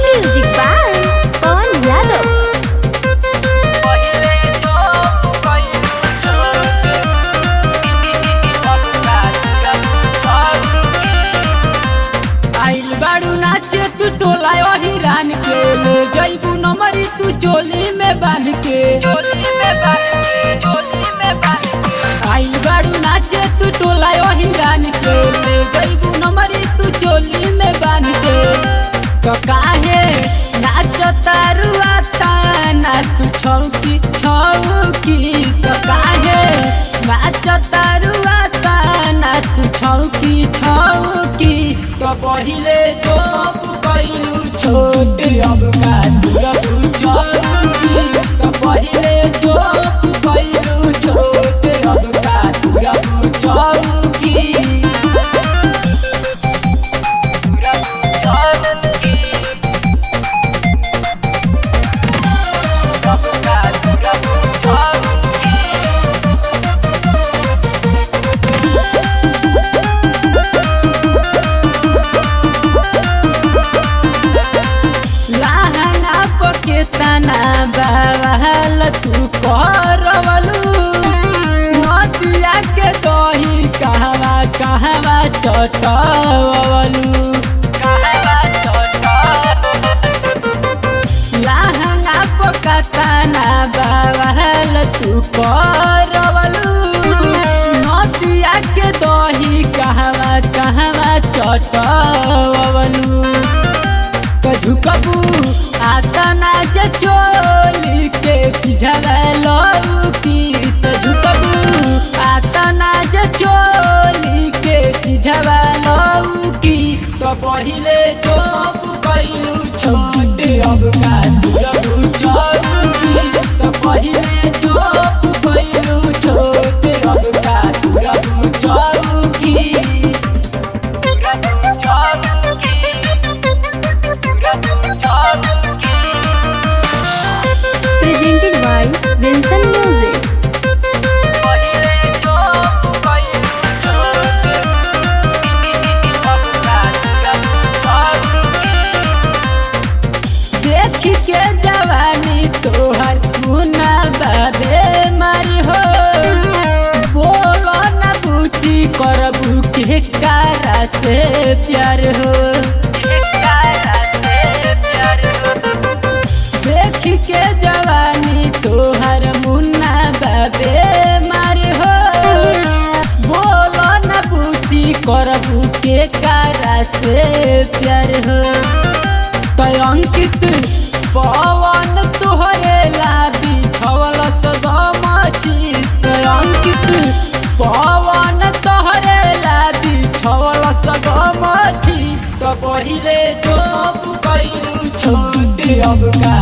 Music by पवन यादव। आइल बाड़ू नाचे तू टोला हिरान के ले जइबू नमरी तू चोली में बांध के। आइल बाड़ू नाचे तू टोला हिरान के ले जइबू नमरी तू चोली में बांध के। तो काहे नाच तारुआता ना तू छौकी छौकी। तो काहे नाच तारुआता ना तू छौकी छौकी। तो पहिले तो कइलू छोट अब का दूर चौकी। तो पहिले जो कइलू छोट अब का दूर चौकी। लहंगा पके तना बवाल तू करवलू। नदिया के दही कहवा कहवा चटवलू। लहंगा पका तना बवाल तू करवलू। नदिया के दही कहवा कहवा चटवलू। झुकबू आता ना चोली के झलौकी। तो झुकबू आता ना चोली के झलौकी। तो पहिले तो कइलू छोट अब का दूर चौकी। तो पहिले जो कइलू छोट अब का दूर चौकी। Presented by Vincent Music। देख के जवानी तोहर मुना बाबे मारी हो। बोलो ना पूछी करबू के कारा से प्यार हो। देख के जवानी तोहर मुन्ना बाबे मारी हो। बोलो ना पूछी करबू के कारा से प्यार हो। तो अंकित पवन तोहरे लाबी छवल सदमची। तो अंकित पवन तोहरे लाबी छवल सदमची। तो पहिले जो कइलू छोट अब का